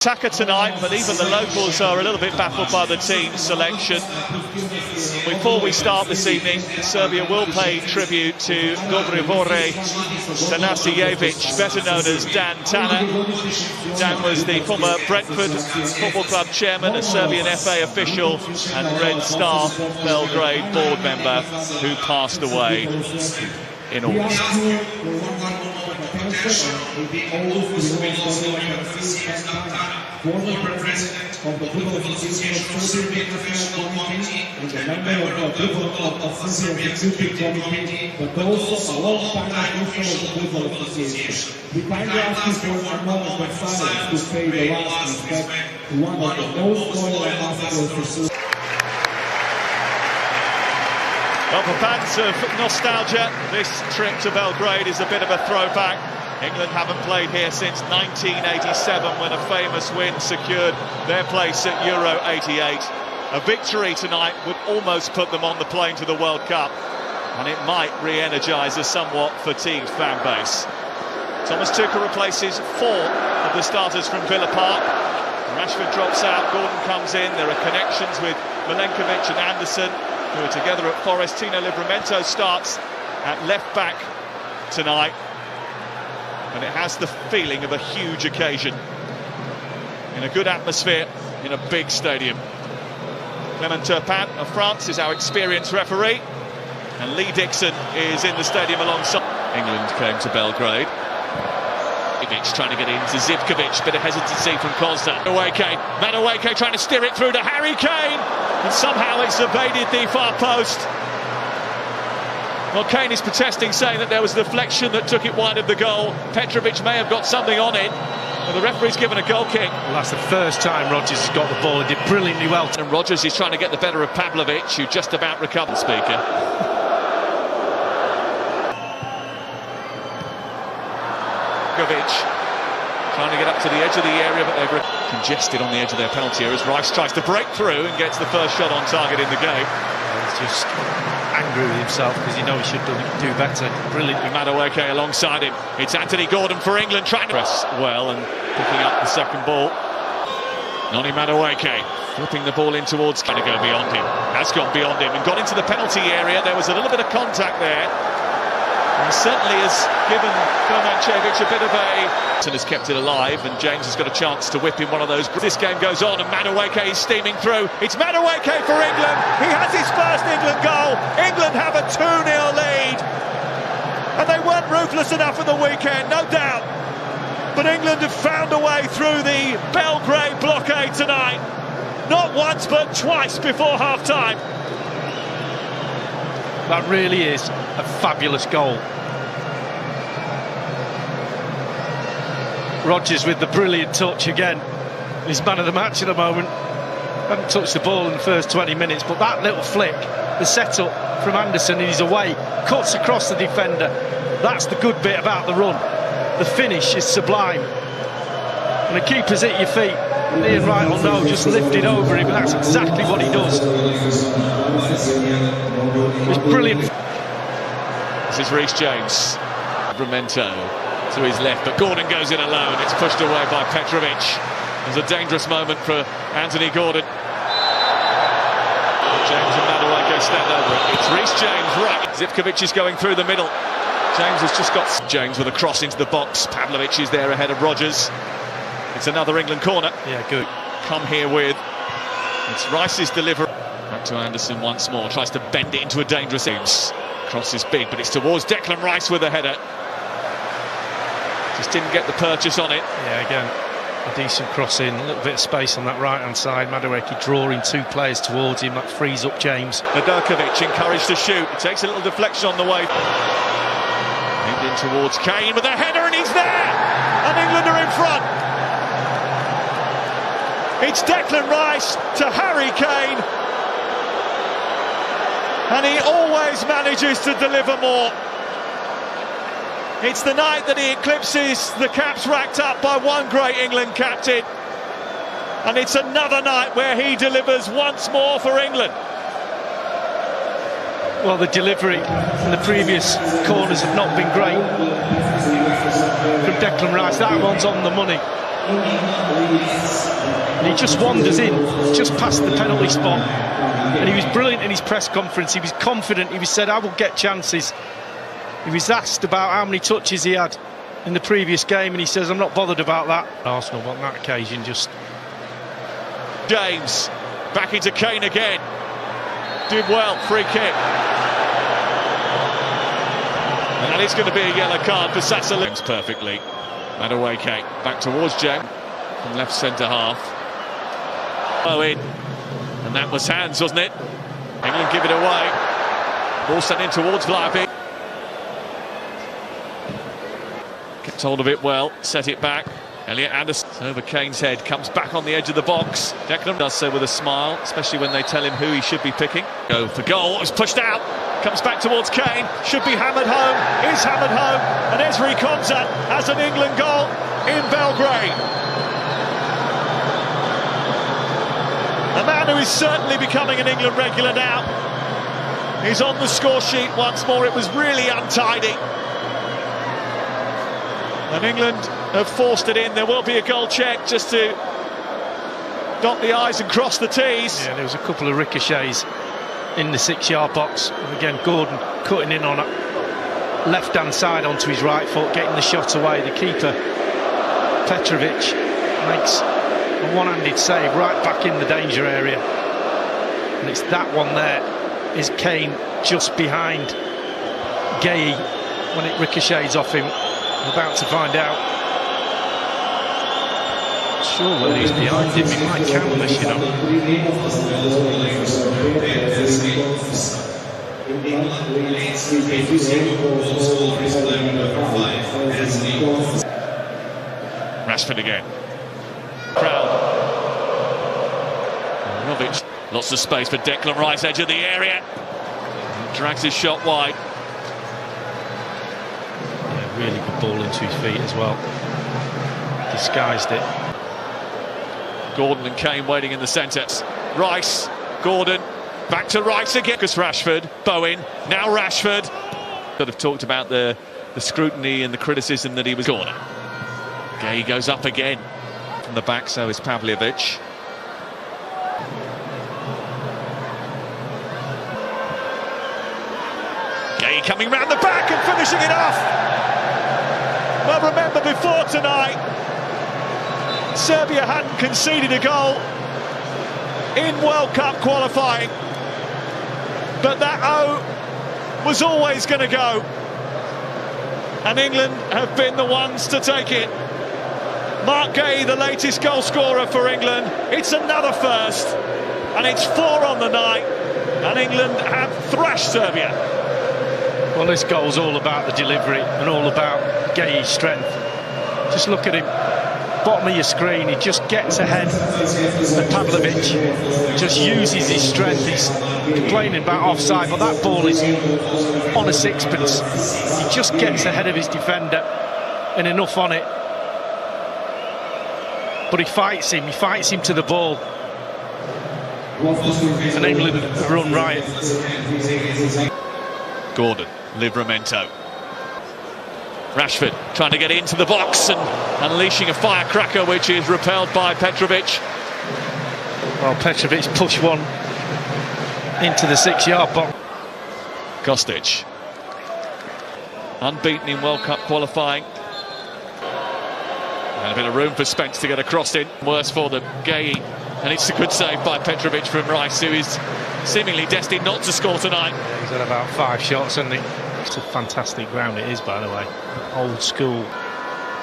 attacker tonight, but even the locals are a little bit baffled by the team selection. Before we start this evening, Serbia will pay tribute to Dobrivore Tanasijevic, better known as Dan Tanner. Dan was the former Brentford Football Club chairman, a Serbian FA official and Red Star Belgrade board member who passed away in August. Former president of the Football Association of Serbia International Committee and a member of the Football Executive Committee, but also a long-time official of the Football Association. We kindly ask you for a moment of silence to pay the last respect to one of the most loyal ambassadors for Serbia. Well, for fans of nostalgia, this trip to Belgrade is a bit of a throwback. England haven't played here since 1987 when a famous win secured their place at Euro 88. A victory tonight would almost put them on the plane to the World Cup, and it might re-energise a somewhat fatigued fan base. Thomas Tuchel replaces 4 of the starters from Villa Park. Rashford drops out, Gordon comes in. There are connections with Milenkovic and Anderson, who are together at Forest. Tino Livramento starts at left back tonight, and it has the feeling of a huge occasion in a good atmosphere in a big stadium. Clement Turpin of France is our experienced referee, and Lee Dixon is in the stadium alongside. England came to Belgrade. Trying to get into Zivkovic, bit of hesitancy from Kozda. Madueke trying to steer it through to Harry Kane, and somehow it's evaded the far post. Well, Kane is protesting, saying that there was a deflection that took it wide of the goal. Petrovic may have got something on it, but the referee's given a goal kick. Well, that's the first time Rodgers has got the ball and did brilliantly well. And Rodgers is trying to get the better of Pavlovic, who just about recovered, speaker. Trying to get up to the edge of the area, but they're congested on the edge of their penalty area as Rice tries to break through and gets the first shot on target in the game. He's just angry with himself because he knows he should do better. Brilliantly. Madueke alongside him. It's Anthony Gordon for England trying to press well and picking up the second ball. Noni Madueke flipping the ball in towards, trying to go beyond him. Has gone beyond him and got into the penalty area. There was a little bit of contact there. And certainly has given Komancevic a bit of a... and has kept it alive, and James has got a chance to whip in one of those. This game goes on and Madueke is steaming through. It's Madueke for England. He has his first England goal. England have a 2-0 lead. And they weren't ruthless enough at the weekend, no doubt. But England have found a way through the Belgrade blockade tonight. Not once, but twice before half-time. That really is a fabulous goal. Rodgers with the brilliant touch again. He's man of the match at the moment. Hadn't touched the ball in the first 20 minutes, but that little flick, the setup from Anderson in his away, cuts across the defender. That's the good bit about the run. The finish is sublime. And the keeper's at your feet. Ian Wright will know, just lift it over him. That's exactly what he does. It's brilliant. This is Reece James. Livramento to his left, but Gordon goes in alone. It's pushed away by Petrovic. There's a dangerous moment for Anthony Gordon. James and Madueke stand over it. It's Reece James, right. Zivkovic is going through the middle. James has just got... James with a cross into the box. Pavlovic is there ahead of Rodgers. It's another England corner. Yeah, good. Come here with... It's Rice's delivery. Back to Anderson once more. Tries to bend it into a dangerous... Cross is big, but it's towards Declan Rice with a header. Just didn't get the purchase on it. Yeah, again, a decent cross in. A little bit of space on that right-hand side. Madueke drawing 2 players towards him. That frees up James. Nedeljkovic encouraged to shoot. It takes a little deflection on the way. Aimed in towards Kane with a header, and he's there! And England are in front. It's Declan Rice to Harry Kane. And he always manages to deliver more. It's the night that he eclipses the caps racked up by one great England captain. And it's another night where he delivers once more for England. Well, the delivery in the previous corners have not been great from Declan Rice. That one's on the money. and he just wanders in, just past the penalty spot. And he was brilliant in his press conference. He was confident. He said, I will get chances. He was asked about how many touches he had in the previous game, and he says, I'm not bothered about that. Arsenal on that occasion just... James, back into Kane again. Did well, free kick. And it's going to be a yellow card for Sassuolo. Perfectly. And away Kane. Back towards James from left centre half. Bowen. And that was hands, wasn't it? England give it away. Ball sent in towards Vlahovic. Kept hold of it well, set it back. Elliot Anderson over Kane's head, comes back on the edge of the box. Declan does so with a smile, especially when they tell him who he should be picking. Go for goal, it's pushed out, comes back towards Kane, should be hammered home, is hammered home, and Ezri Konsa has an England goal in Belgrade. A man who is certainly becoming an England regular now. He's on the score sheet once more. It was really untidy. And England have forced it in. There will be a goal check just to dot the I's and cross the T's. Yeah, there was a couple of ricochets in the 6-yard box. And again, Gordon cutting in on it. Left-hand side onto his right foot, getting the shot away. The keeper, Petrovic, makes a one-handed save right back in the danger area. And it's that one there. Is Kane just behind Gay when it ricochets off him? I'm about to find out. Sure whether he's behind him, he might count this, you know. Rashford again. Crowd. Rovic. Lots of space for Declan Rice, edge of the area. Drags his shot wide. Yeah, really good ball into his feet as well. Disguised it. Gordon and Kane waiting in the centre. Rice, Gordon, back to Rice again. Because Rashford, Bowen, now Rashford. Could have talked about the scrutiny and the criticism that he was corner. Gay goes up again from the back, so is Pavljevic. Gay coming round the back and finishing it off. Well, remember before tonight, Serbia hadn't conceded a goal in World Cup qualifying, but that O was always going to go, and England have been the ones to take it. Mark Gay, the latest goal scorer for England. It's another first, and it's 4 on the night, and England have thrashed Serbia. Well, this goal's all about the delivery and all about Gay's strength. Just look at him. Bottom of your screen, he just gets ahead of Pavljevic, just uses his strength. He's complaining about offside, but that ball is on a sixpence. He just gets ahead of his defender and enough on it. But he fights him to the ball. And England run riot. Gordon, Livramento. Rashford trying to get into the box and unleashing a firecracker, which is repelled by Petrovic. Well, Petrovic pushed one into the 6-yard box. Kostic, unbeaten in World Cup qualifying. And a bit of room for Spence to get a cross in. Worse for them, Gay. And it's a good save by Petrovic from Rice, who is seemingly destined not to score tonight. He's had about 5 shots, hasn't he? It's a fantastic ground it is, by the way. Old school.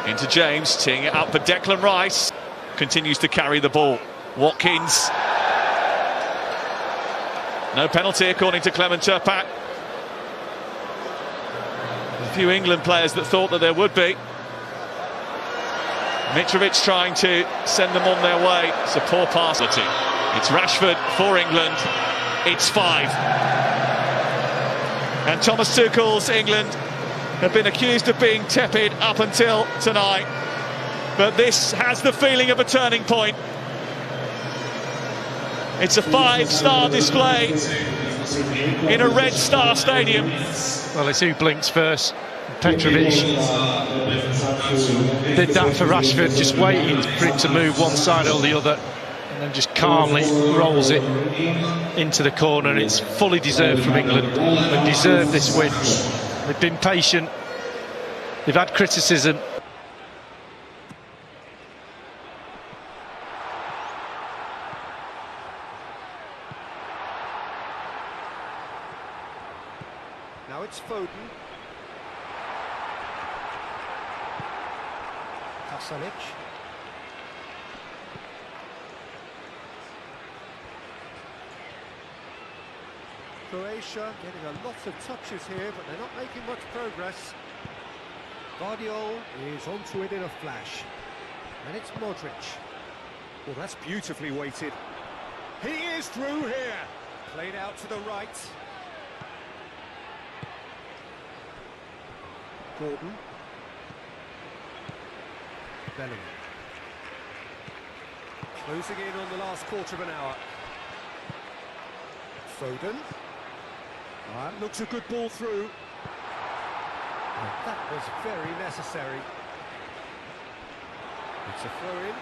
Into James, teeing it up for Declan Rice. Continues to carry the ball. Watkins. No penalty according to Clement Turpat. A few England players that thought that there would be. Mitrovic trying to send them on their way. It's a poor pass. It's Rashford for England. It's 5. And Thomas Tuchel's England have been accused of being tepid up until tonight. But this has the feeling of a turning point. It's a 5-star display in a Red Star Stadium. Well, it's who blinks first. Petrovic did that for Rashford, just waiting for it to move one side or the other. and then just calmly rolls it into the corner. And it's fully deserved from England. They deserve this win. They've been patient, they've had criticism. Now it's Foden. Kasanic. Croatia getting a lot of touches here, but they're not making much progress. Guardiola is onto it in a flash. And it's Modric. Well, that's beautifully weighted. He is through here. Played out to the right. Gordon. Bellingham. Closing in on the last quarter of an hour. Foden. That looks a good ball through. And that was very necessary. It's a throw-in.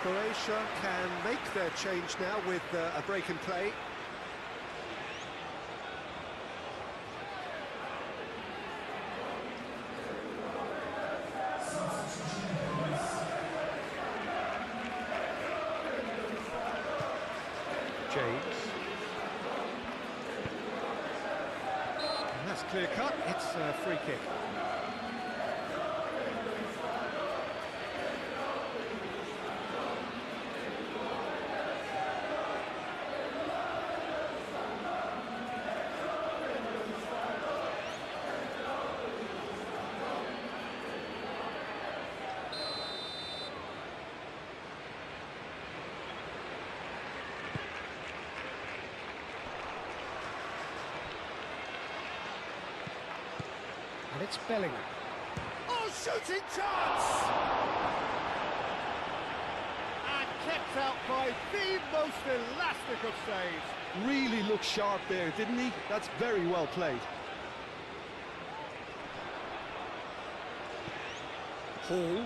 Croatia can make their change now with a break in play. James. And that's clear cut, it's a free kick. And it's Bellingham. Oh, shooting chance! And kept out by the most elastic of saves. Really looked sharp there, didn't he? That's very well played. Hall.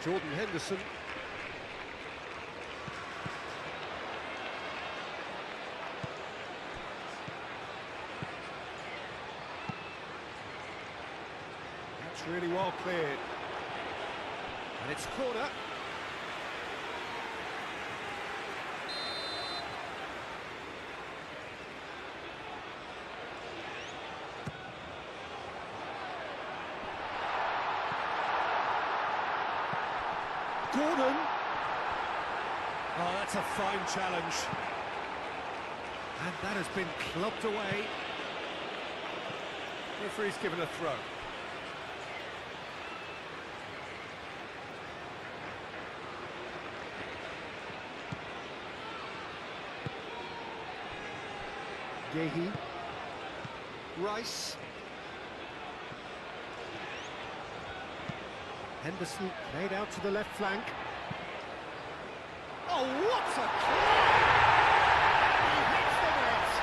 Jordan Henderson. Really well cleared. And it's corner. Gordon. Oh, that's a fine challenge. And that has been clubbed away. Referee's given a throw. Yehi. Rice. Henderson played out to the left flank. Oh, what a play! He hits the net!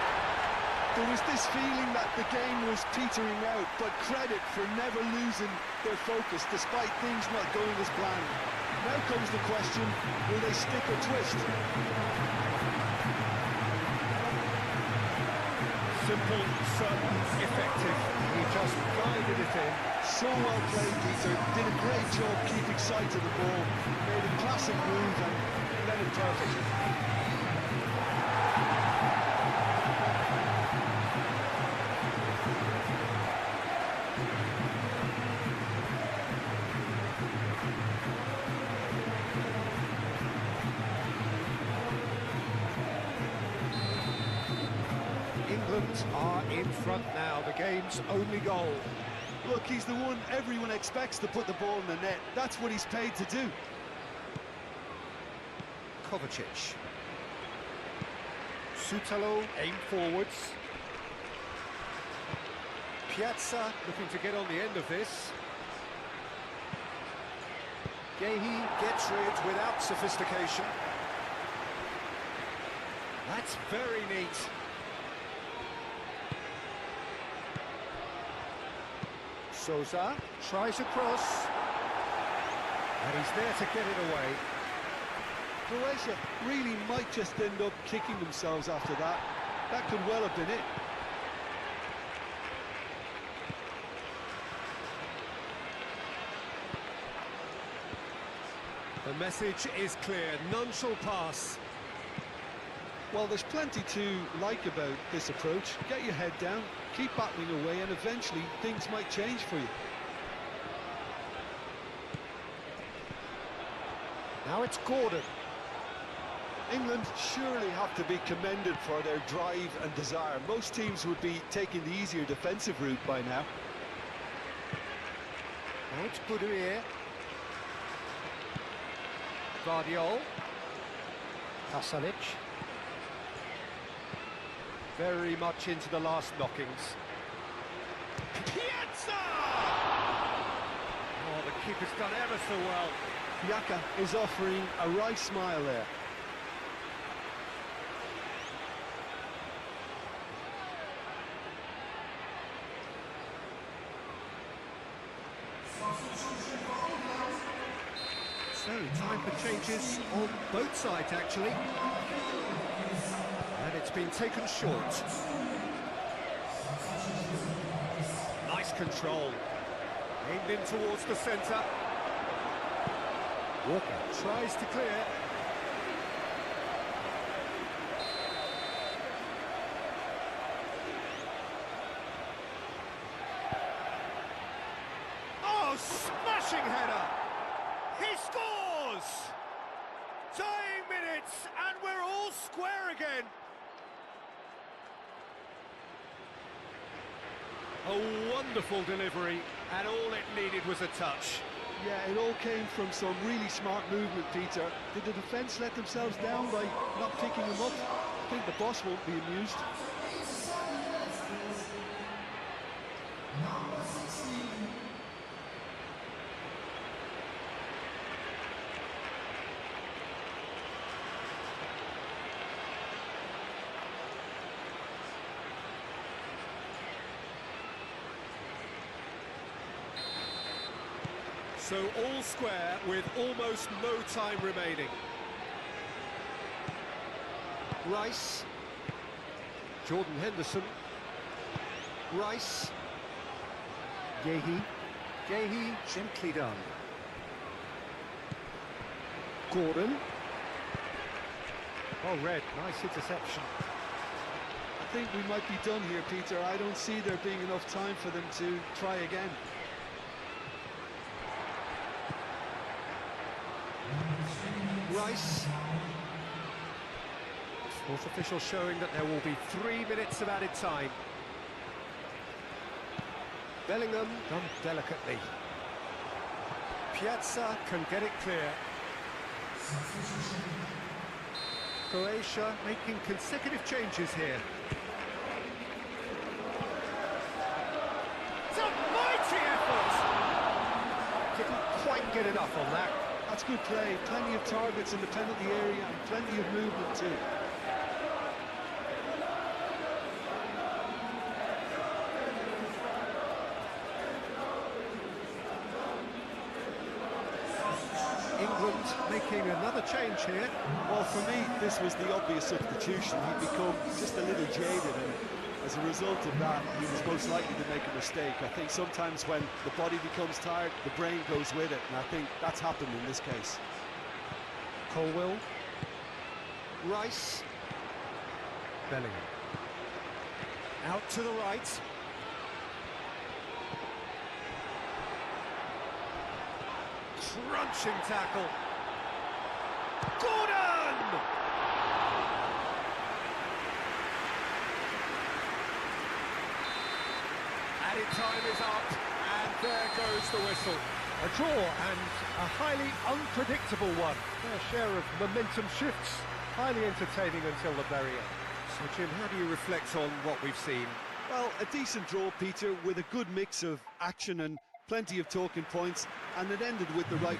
There was this feeling that the game was petering out, but credit for never losing their focus despite things not going as planned. Now comes the question, will they stick or twist? Simple, certain, effective. He just guided it in. So well played, Peter. Did a great job keeping sight of the ball. Made a classic move and led it perfectly. England are in front now, the game's only goal. Look, he's the one everyone expects to put the ball in the net. That's what he's paid to do. Kovacic. Sutalo aim forwards. Piazza looking to get on the end of this. Yehi gets rid without sophistication. That's very neat. Souza tries a cross, and he's there to get it away. Croatia really might just end up kicking themselves after that. That could well have been it. The message is clear, none shall pass. Well, there's plenty to like about this approach. Get your head down, keep battling away, and eventually things might change for you. Now it's Gordon. England surely have to be commended for their drive and desire. Most teams would be taking the easier defensive route by now. Now it's Budimir. Guardiola. Pasalic. Very much into the last knockings. Piazza! Oh, the keeper's done ever so well. Yaka is offering a wry smile there. So, time for changes on both sides, actually. And it's been taken short. Nice control. Aimed in towards the centre. Walker tries to clear. Oh, smashing header! He scores! Dying minutes, and we're all square again. A wonderful delivery, and all it needed was a touch. Yeah, it all came from some really smart movement, Peter. Did the defence let themselves down by not picking him up? I think the boss won't be amused. So all square with almost no time remaining. Rice. Jordan Henderson. Rice. Yehi. Yehi, gently done. Gordon. Oh, Red, nice interception. I think we might be done here, Peter. I don't see there being enough time for them to try again. Rice. Fourth official showing that there will be 3 minutes of added time. Bellingham done delicately. Piazza can get it clear. Croatia making consecutive changes here. It's a mighty effort! Didn't quite get enough on that. That's good play. Plenty of targets in the penalty area and plenty of movement too. England making another change here. Well, for me, this was the obvious substitution. He'd become just a little jaded, and as a result of that, he was most likely to make a mistake. I think sometimes when the body becomes tired, the brain goes with it, and I think that's happened in this case. Colwell. Rice. Bellingham. Out to the right. Crunching tackle. Gordon! Added time is up, and there goes the whistle. A draw, and a highly unpredictable one. A share of momentum shifts, highly entertaining until the very end. So, Jim, how do you reflect on what we've seen? Well, a decent draw, Peter, with a good mix of action and plenty of talking points, and it ended with the right